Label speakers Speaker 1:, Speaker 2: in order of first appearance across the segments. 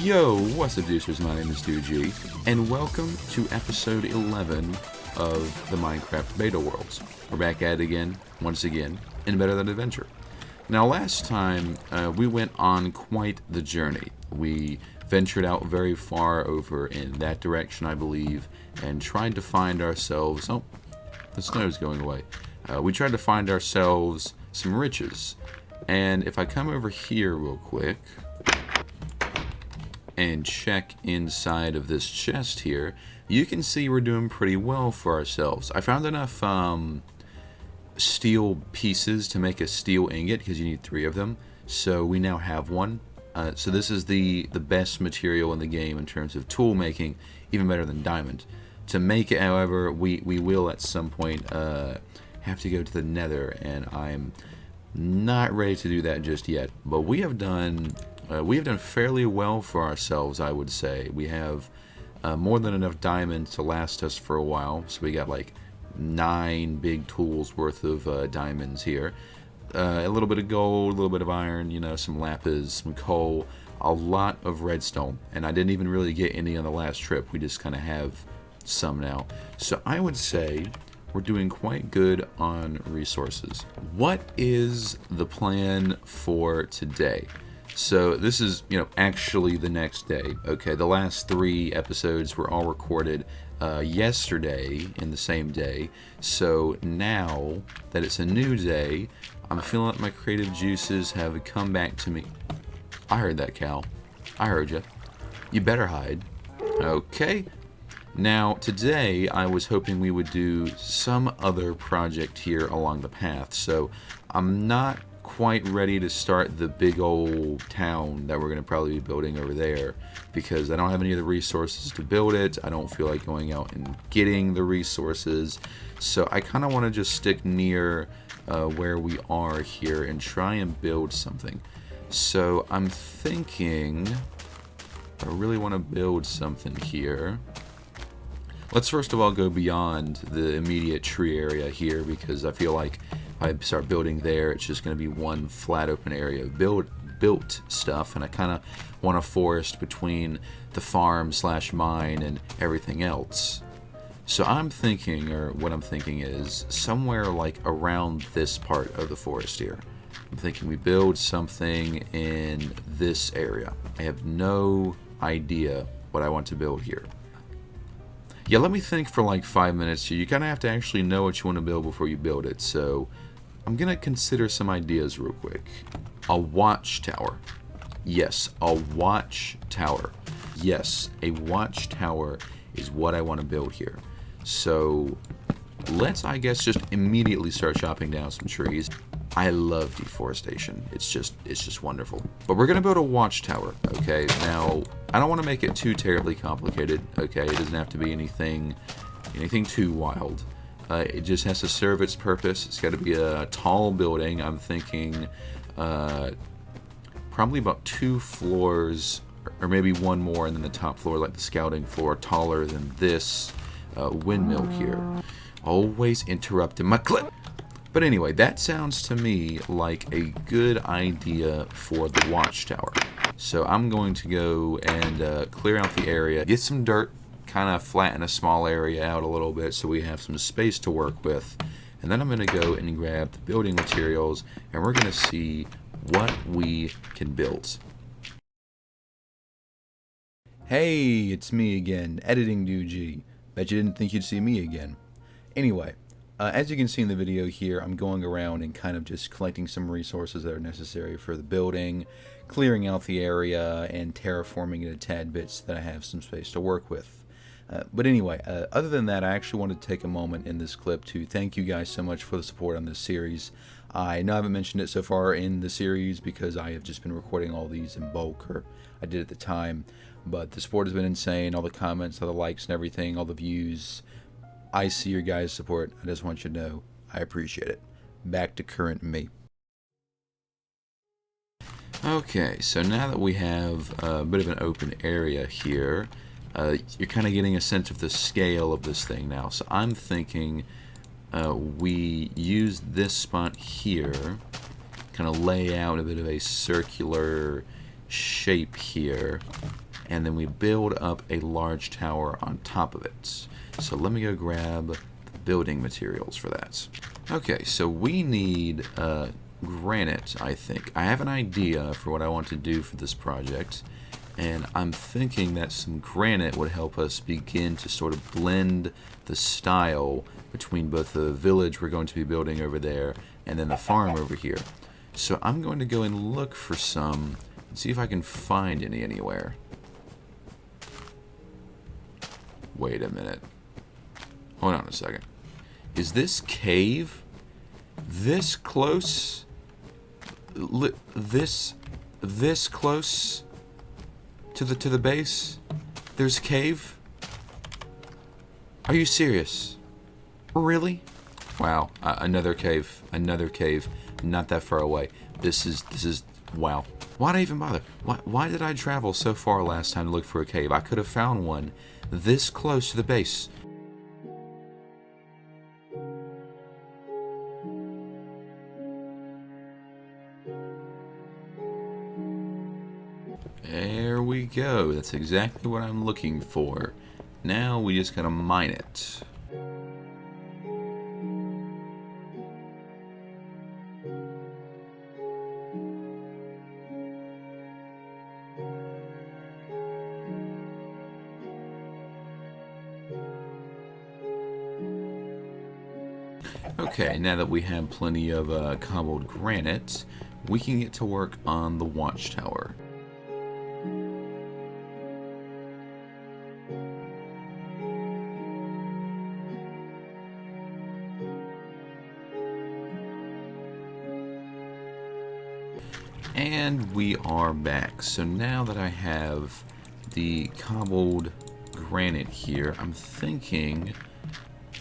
Speaker 1: Yo, what's up, Deucers? My name is DuG, and welcome to episode 11 of the Minecraft Beta Worlds. We're back at it again, once again, in Better Than Adventure. Now, last time, we went on quite the journey. We ventured out very far over in that direction, I believe, and tried to find ourselves... Oh, the snow's going away. We tried to find ourselves some riches. And if I come over here real quick and check inside of this chest here, you can see we're doing pretty well for ourselves. I found enough steel pieces to make a steel ingot, because you need 3 of them. So we now have one. So this is the best material in the game in terms of tool making, even better than diamond. To make it, however, we will at some point have to go to the nether, and I'm not ready to do that just yet. But we have done fairly well for ourselves, I would say. We have more than enough diamonds to last us for a while. So we got like 9 big tools worth of diamonds here. A little bit of gold, a little bit of iron, you know, some lapis, some coal, a lot of redstone. And I didn't even really get any on the last trip. We just kind of have some now. So I would say we're doing quite good on resources. What is the plan for today? So this is, actually the next day. Okay, the last 3 episodes were all recorded yesterday in the same day. So now that it's a new day, I'm feeling like my creative juices have come back to me. I heard that, Cal. I heard you. You better hide. Okay. Now, today, I was hoping we would do some other project here along the path. So I'm not quite ready to start the big old town that we're going to probably be building over there, because I don't have any of the resources to build it. I don't feel like going out and getting the resources. So I kind of want to just stick near where we are here and try and build something. So I'm thinking I really want to build something here. Let's first of all go beyond the immediate tree area here, because I feel like if I start building there, it's just going to be one flat open area of built stuff, and I kind of want a forest between the farm / mine and everything else. So I'm thinking, or what I'm thinking is, somewhere like around this part of the forest here. I'm thinking we build something in this area. I have no idea what I want to build here. Yeah, let me think for like 5 minutes here. You kind of have to actually know what you want to build before you build it. So I'm going to consider some ideas real quick. A watchtower. Yes, a watchtower. Yes, a watchtower is what I want to build here. So let's, I guess, just immediately start chopping down some trees. I love deforestation. It's just wonderful. But we're gonna build a watchtower, okay? Now, I don't want to make it too terribly complicated, okay? It doesn't have to be anything too wild. It just has to serve its purpose. It's got to be a tall building. I'm thinking probably about 2 floors, or maybe 1 more, and then the top floor, like the scouting floor, taller than this windmill here. Always interrupting my clip. But anyway, that sounds to me like a good idea for the watchtower. So I'm going to go and clear out the area, get some dirt, kind of flatten a small area out a little bit so we have some space to work with. And then I'm going to go and grab the building materials, and we're going to see what we can build. Hey, it's me again, Editing DuG. Bet you didn't think you'd see me again. Anyway. As you can see in the video here, I'm going around and kind of just collecting some resources that are necessary for the building, clearing out the area, and terraforming it a tad bit so that I have some space to work with. But anyway, other than that, I actually wanted to take a moment in this clip to thank you guys so much for the support on this series. I know I haven't mentioned it so far in the series because I have just been recording all these in bulk, or I did at the time, but the support has been insane. All the comments, all the likes and everything, all the views. I see your guys' support. I just want you to know I appreciate it. Back to current me. Okay, so now that we have a bit of an open area here, you're kind of getting a sense of the scale of this thing now. So I'm thinking we use this spot here, kind of lay out a bit of a circular shape here, and then we build up a large tower on top of it. So let me go grab the building materials for that. Okay, so we need granite, I think. I have an idea for what I want to do for this project, and I'm thinking that some granite would help us begin to sort of blend the style between both the village we're going to be building over there and then the farm over here. So I'm going to go and look for some and see if I can find any anywhere. Wait a minute. Hold on a second. Is this cave this close? This close to the base? There's a cave? Are you serious? Really? Wow, another cave, not that far away. This is wow. Why'd I even bother? Why did I travel so far last time to look for a cave? I could have found one this close to the base. There we go. That's exactly what I'm looking for. Now we just gotta mine it. Okay, now that we have plenty of cobbled granite, we can get to work on the Watchtower. And we are back. So now that I have the cobbled granite here, I'm thinking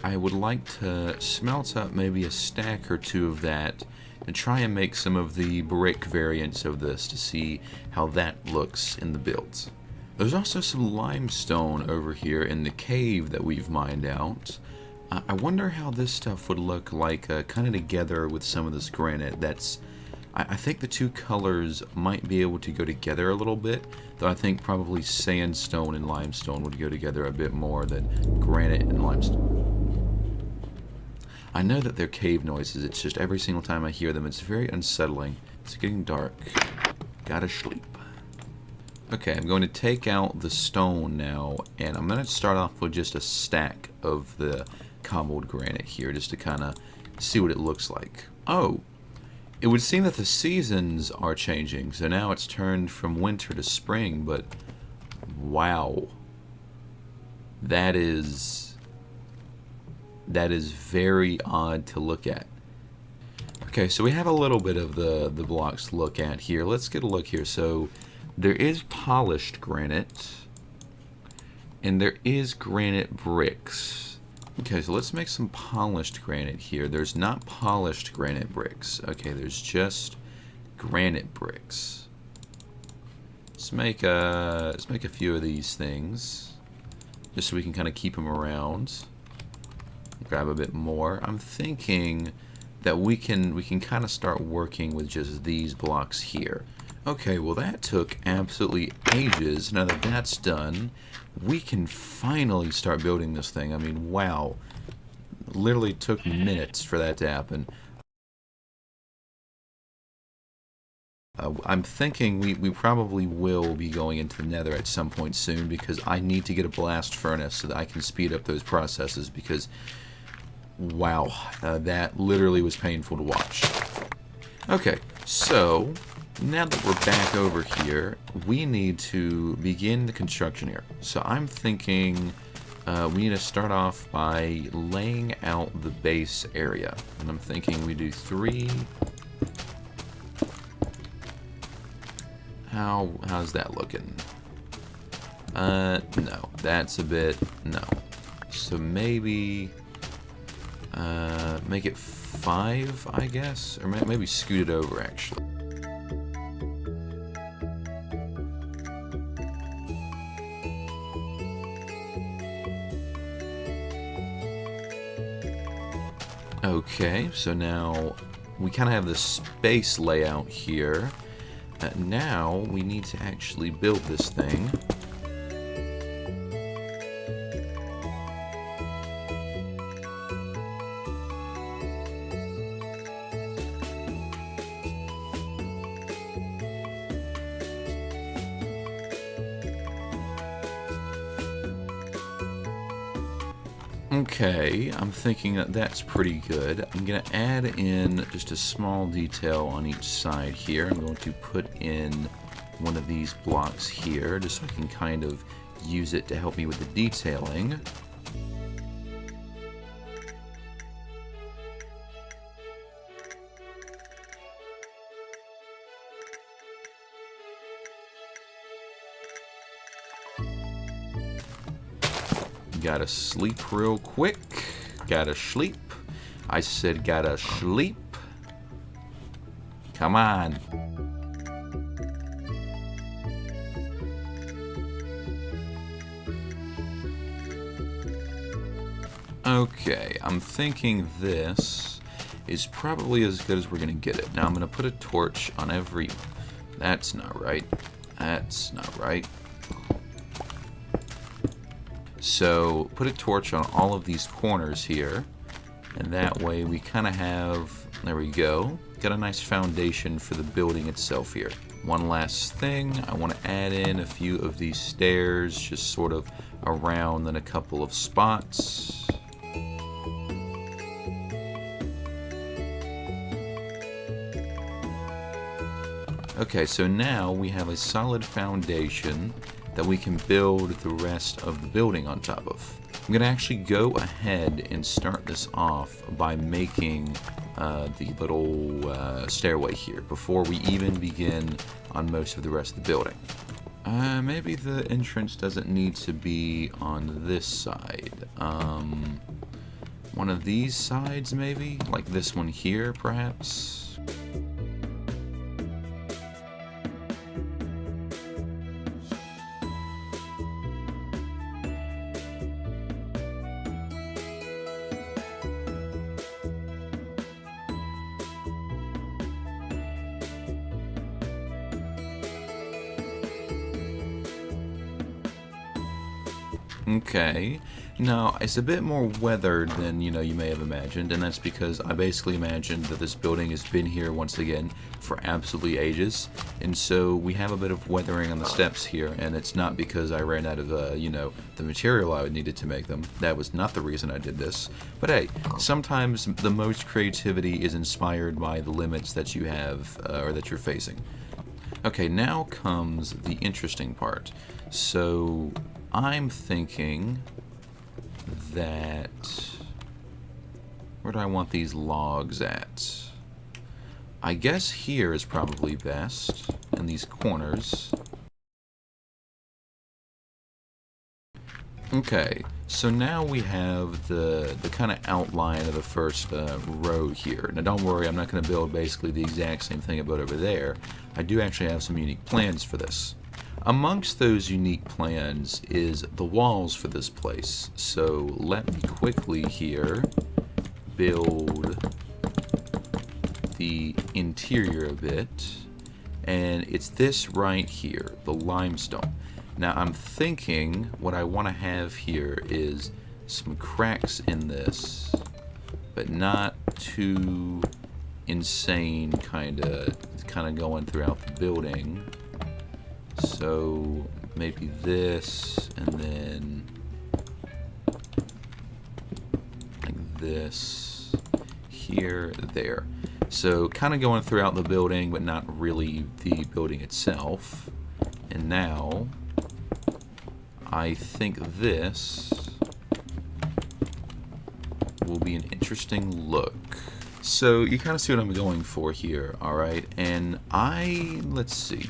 Speaker 1: I would like to smelt up maybe a stack or two of that and try and make some of the brick variants of this to see how that looks in the builds. There's also some limestone over here in the cave that we've mined out. I wonder how this stuff would look like kind of together with some of this granite. I think the two colors might be able to go together a little bit, though I think probably sandstone and limestone would go together a bit more than granite and limestone. I know that they're cave noises, it's just every single time I hear them, it's very unsettling. It's getting dark. Gotta sleep. Okay, I'm going to take out the stone now, and I'm going to start off with just a stack of the cobbled granite here, just to kind of see what it looks like. Oh! It would seem that the seasons are changing, so now it's turned from winter to spring, but wow. That is very odd to look at. Okay, so we have a little bit of the blocks to look at here. Let's get a look here. So there is polished granite, and there is granite bricks. Okay, so let's make some polished granite here. There's not polished granite bricks. Okay, there's just granite bricks. Let's make a few of these things, just so we can kind of keep them around. Grab a bit more. I'm thinking that we can kind of start working with just these blocks here. Okay, well that took absolutely ages. Now that that's done, we can finally start building this thing. I mean, wow. Literally took minutes for that to happen. I'm thinking we probably will be going into the nether at some point soon, because I need to get a blast furnace so that I can speed up those processes, because wow, that literally was painful to watch. Okay, so now that we're back over here, we need to begin the construction here. So I'm thinking we need to start off by laying out the base area. And I'm thinking we do 3. How's that looking? No, that's a bit, no. So maybe make it 5, I guess, or maybe scoot it over actually. Okay, so now we kind of have the space layout here. Now we need to actually build this thing. Okay, I'm thinking that that's pretty good. I'm going to add in just a small detail on each side here. I'm going to put in one of these blocks here, just so I can kind of use it to help me with the detailing. Gotta sleep real quick. Gotta sleep. I said gotta sleep. Come on. Okay, I'm thinking this is probably as good as we're gonna get it. Now I'm gonna put a torch on every... That's not right. That's not right. So put a torch on all of these corners here, and that way we kind of have, there we go, got a nice foundation for the building itself here. One last thing, I want to add in a few of these stairs just sort of around in a couple of spots. Okay, so now we have a solid foundation that we can build the rest of the building on top of. I'm going to actually go ahead and start this off by making the little stairway here before we even begin on most of the rest of the building. Maybe the entrance doesn't need to be on this side. One of these sides maybe? Like this one here perhaps? Okay, now it's a bit more weathered than you may have imagined, and that's because I basically imagined that this building has been here once again for absolutely ages, and so we have a bit of weathering on the steps here, and it's not because I ran out of the material I needed to make them. That was not the reason I did this. But hey, sometimes the most creativity is inspired by the limits that you have or that you're facing. Okay, now comes the interesting part. So I'm thinking that... where do I want these logs at? I guess here is probably best, in these corners. Okay, so now we have the kind of outline of the first row here. Now don't worry, I'm not going to build basically the exact same thing I built over there. I do actually have some unique plans for this. Amongst those unique plans is the walls for this place. So let me quickly here build the interior a bit. And it's this right here, the limestone. Now I'm thinking what I want to have here is some cracks in this, but not too insane kind of going throughout the building. So maybe this, and then like this, here, there. So kind of going throughout the building, but not really the building itself. And now, I think this will be an interesting look. So you kind of see what I'm going for here, alright? And let's see.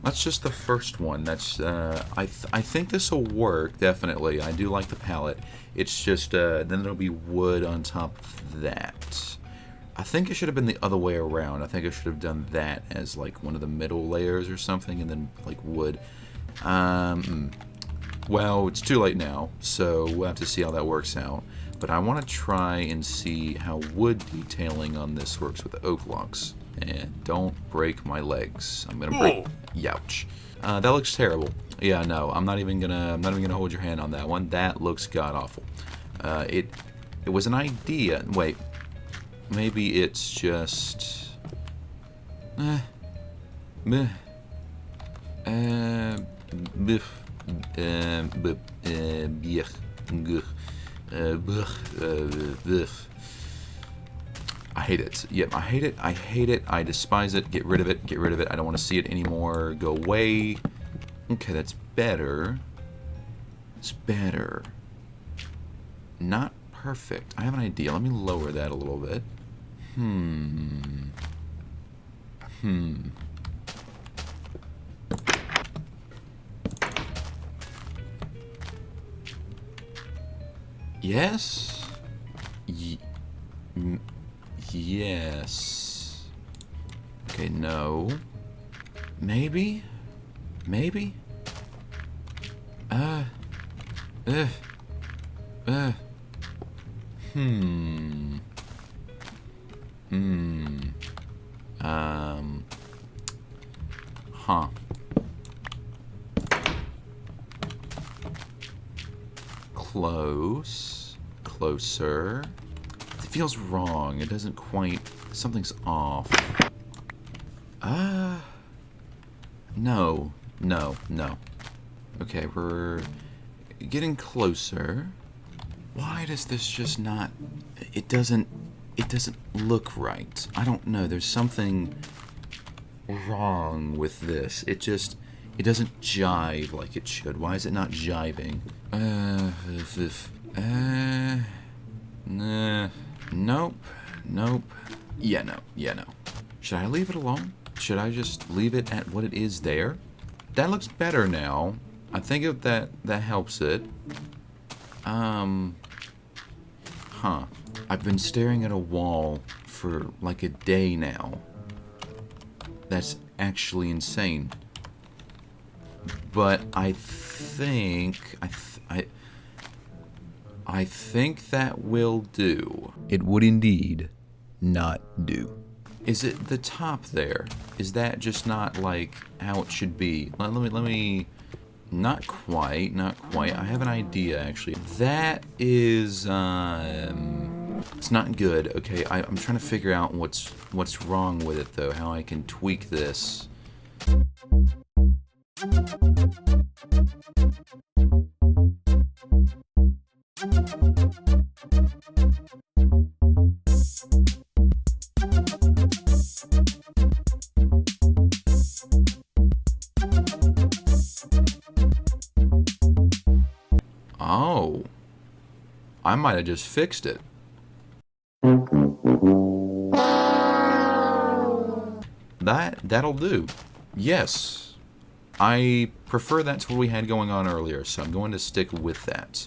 Speaker 1: That's just the first one. That's I think this will work, definitely. I do like the palette. It's just then there'll be wood on top of that. I think it should have been the other way around. I think I should have done that as like one of the middle layers or something, and then like wood. Well, it's too late now, so we'll have to see how that works out. But I want to try and see how wood detailing on this works with the oak logs. And don't break my legs. I'm gonna break. Youch. That looks terrible. Yeah, no, I'm not even gonna hold your hand on that one. That looks god awful. It was an idea. Wait, maybe it's just. I hate it. Yep, I hate it. I hate it. I despise it. Get rid of it. Get rid of it. I don't want to see it anymore. Go away. Okay, that's better. It's better. Not perfect. I have an idea. Let me lower that a little bit. Yes? Yes. Okay, no. Maybe? Maybe? Huh. Close. Closer. It feels wrong. It doesn't quite... Something's off. No. No. No. Okay, we're getting closer. Why does this just not... It doesn't look right. I don't know. There's something wrong with this. It doesn't jive like it should. Why is it not jiving? Nope. Nope. Yeah, no. Yeah, no. Should I leave it alone? Should I just leave it at what it is there? That looks better now. I think that helps it. Huh. I've been staring at a wall for like a day now. That's actually insane. But I think I think that will do. It would indeed not do. Is it the top there? Is that just not like how it should be? Let me not quite. I have an idea actually. That is it's not good. Okay, I'm trying to figure out what's wrong with it though, how I can tweak this. Oh, I might have just fixed it. That'll do. Yes. I prefer that's what we had going on earlier, so I'm going to stick with that.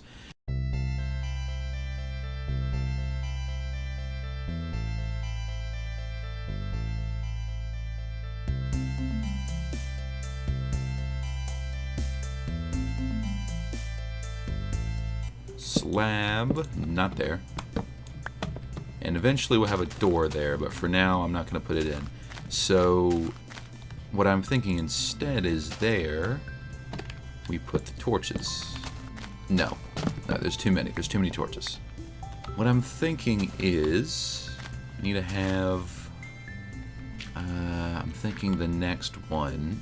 Speaker 1: Slab, not there. And eventually we'll have a door there, but for now I'm not going to put it in. So what I'm thinking instead is there we put the torches. No, there's too many. There's too many torches. What I'm thinking is we need to have I'm thinking the next one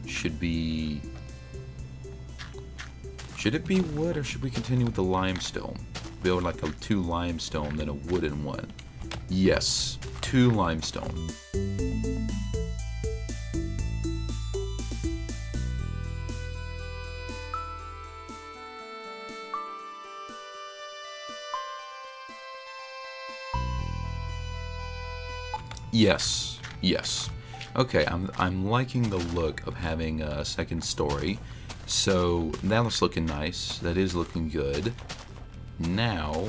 Speaker 1: should be... Should it be wood, or should we continue with the limestone? Build like a 2 limestone, then a wooden one. Yes, 2 limestone. Yes, yes. Okay, I'm liking the look of having a second story. So that's looking nice. That is looking good. Now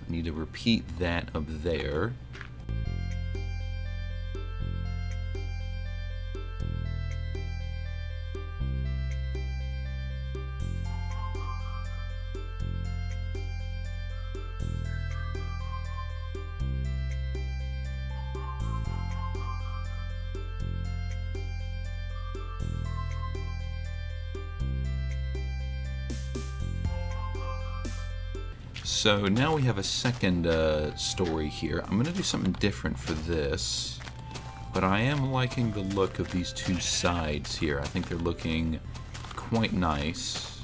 Speaker 1: I need to repeat that up there. So now we have a second story here. I'm going to do something different for this, but I am liking the look of these 2 sides here. I think they're looking quite nice.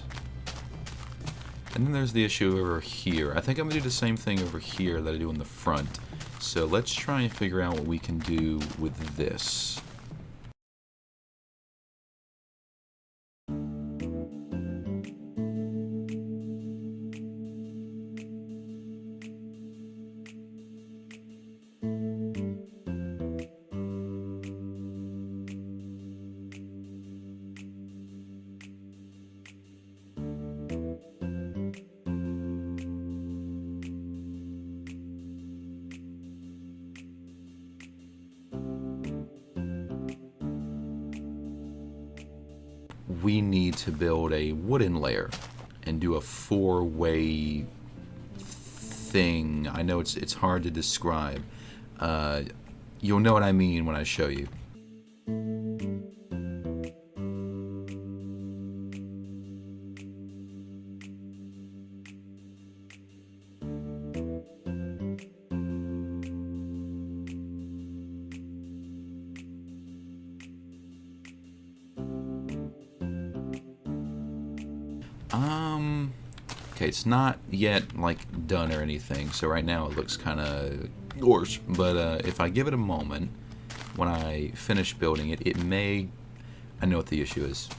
Speaker 1: And then there's the issue over here. I think I'm going to do the same thing over here that I do in the front. So let's try and figure out what we can do with this. We need to build a wooden layer and do a four-way thing. I know it's hard to describe. You'll know what I mean when I show you. Okay, it's not yet, like, done or anything, so right now it looks kind of gorge. But if I give it a moment, when I finish building it, it may... I know what the issue is.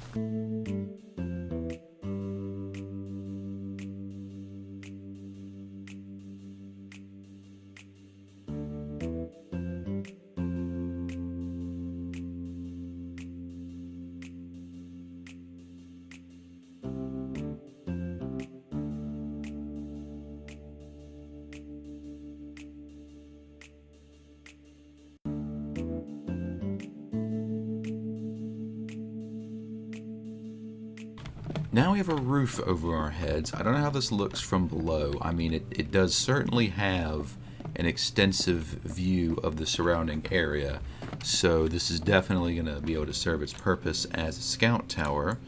Speaker 1: Now we have a roof over our heads. I don't know how this looks from below. I mean, it does certainly have an extensive view of the surrounding area. So this is definitely going to be able to serve its purpose as a scout tower.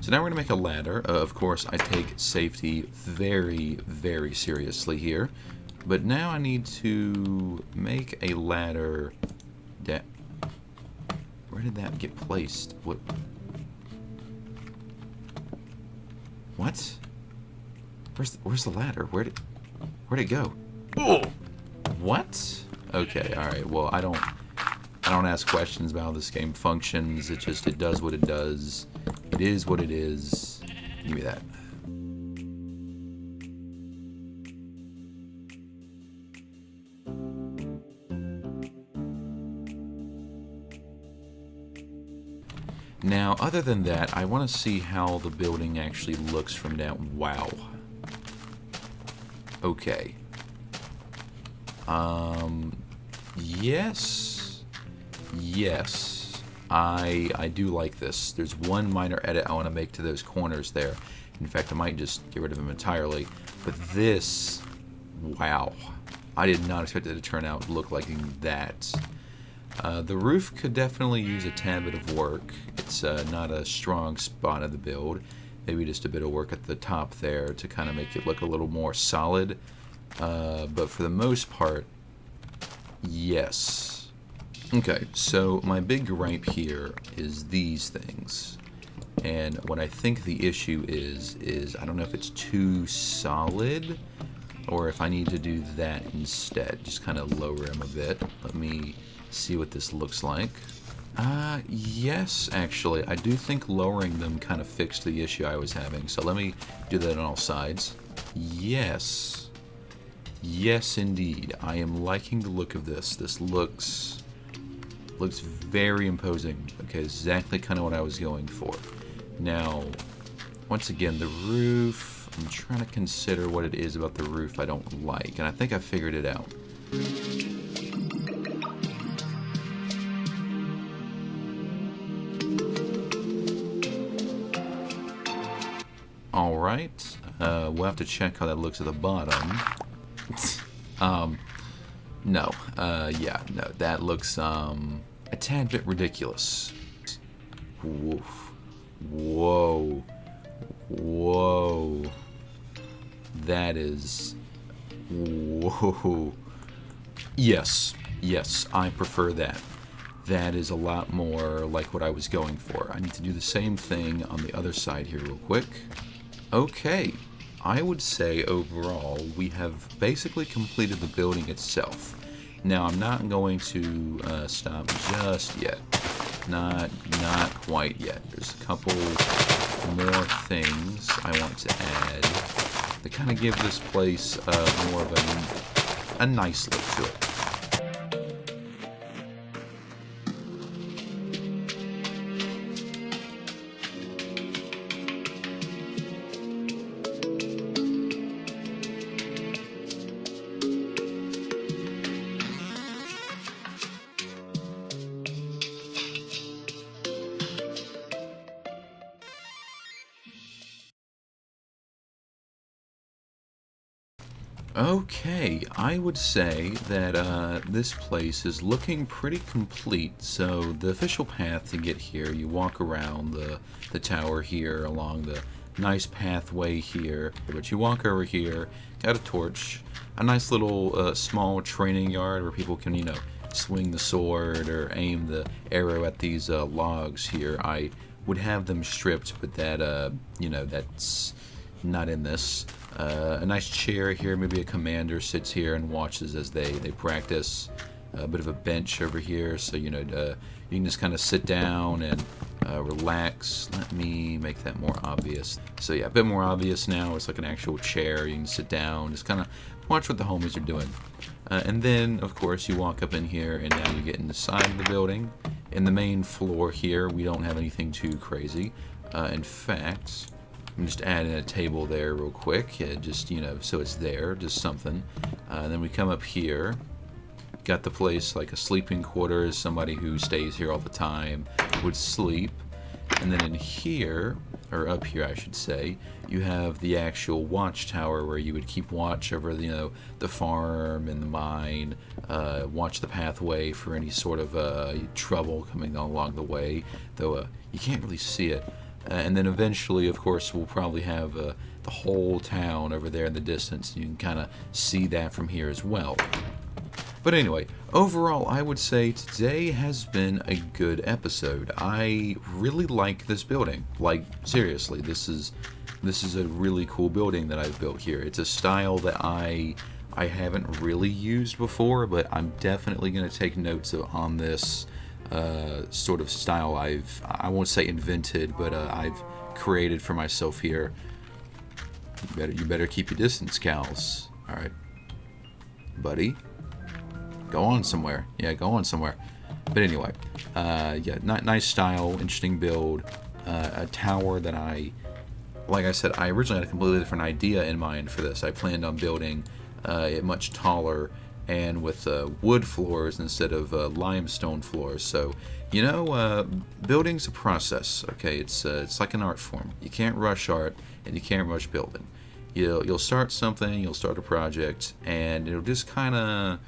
Speaker 1: So now we're going to make a ladder. Of course, I take safety very, very seriously here. But now I need to make a ladder that... Where did that get placed? What? What? Where's the ladder? Where'd it go? Oh! What? Okay, alright, well I don't ask questions about how this game functions. It does what it does. It is what it is. Give me that. Now, other than that, I want to see how the building actually looks from down. Wow. Okay. Yes. Yes. I do like this. There's one minor edit I want to make to those corners there. In fact, I might just get rid of them entirely. But this, wow. I did not expect it to turn out look like that. The roof could definitely use a tad bit of work. It's not a strong spot of the build. Maybe just a bit of work at the top there to kind of make it look a little more solid. But for the most part, yes. Okay, so my big gripe here is these things. And what I think the issue is I don't know if it's too solid or if I need to do that instead. Just kind of lower them a bit. Let me see what this looks like. Yes, actually, I do think lowering them kind of fixed the issue I was having. So let me do that on all sides. Yes. Yes, indeed. I am liking the look of this. This looks very imposing. Okay, exactly kind of what I was going for. Now, once again, the roof, I'm trying to consider what it is about the roof I don't like, and I think I figured it out. Alright, we'll have to check how that looks at the bottom. No, yeah, no, that looks, a tad bit ridiculous. Woof. Whoa. Whoa. That is... Whoa. Yes. Yes, I prefer that. That is a lot more like what I was going for. I need to do the same thing on the other side here real quick. Okay. I would say overall we have basically completed the building itself. Now I'm not going to stop just yet. Not quite yet. There's a couple more things I want to add to kind of give this place more of a nice look to it. Okay, I would say that this place is looking pretty complete. So the official path to get here, you walk around the tower here along the nice pathway here. But you walk over here, got a torch, a nice little small training yard where people can, you know, swing the sword or aim the arrow at these logs here. I would have them stripped, but that, you know, that's not in this. A nice chair here, maybe a commander sits here and watches as they practice. A bit of a bench over here, so you know you can just kind of sit down and relax. Let me make that more obvious. So yeah, a bit more obvious now. It's like an actual chair. You can sit down, just kind of watch what the homies are doing. And then, of course, you walk up in here, and now you get inside the building. In the main floor here, we don't have anything too crazy. In fact, I'm just adding a table there real quick, just, you know, so it's there, just something. And then we come up here, got the place like a sleeping quarters, somebody who stays here all the time would sleep. And then in here, or up here I should say, you have the actual watchtower where you would keep watch over, you know, the farm and the mine, watch the pathway for any sort of trouble coming along the way, though you can't really see it. And then eventually, of course, we'll probably have the whole town over there in the distance. You can kind of see that from here as well. But anyway, overall, I would say today has been a good episode. I really like this building. Like, seriously, this is a really cool building that I've built here. It's a style that I haven't really used before, but I'm definitely going to take notes on this sort of style I won't say invented, but I've created for myself here. You better keep your distance, Cals. All right, buddy. Go on somewhere. Yeah, go on somewhere. But anyway, yeah, nice style, interesting build. A tower that like I said, I originally had a completely different idea in mind for this. I planned on building it much taller and with wood floors instead of limestone floors. So, you know, building's a process. Okay, it's like an art form. You can't rush art, and you can't rush building. You'll start something, you'll start a project, and it'll just kind of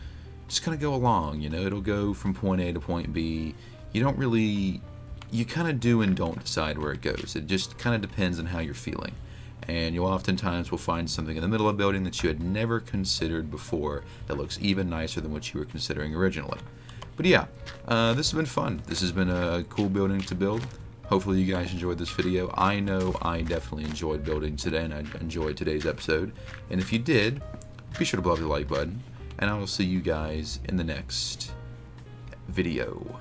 Speaker 1: go along. You know, it'll go from point A to point B. You kind of do and don't decide where it goes. It just kind of depends on how you're feeling. And you oftentimes will find something in the middle of a building that you had never considered before that looks even nicer than what you were considering originally. But yeah, this has been fun. This has been a cool building to build. Hopefully you guys enjoyed this video. I know I definitely enjoyed building today, and I enjoyed today's episode. And if you did, be sure to blow up the like button, and I will see you guys in the next video.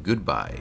Speaker 1: Goodbye.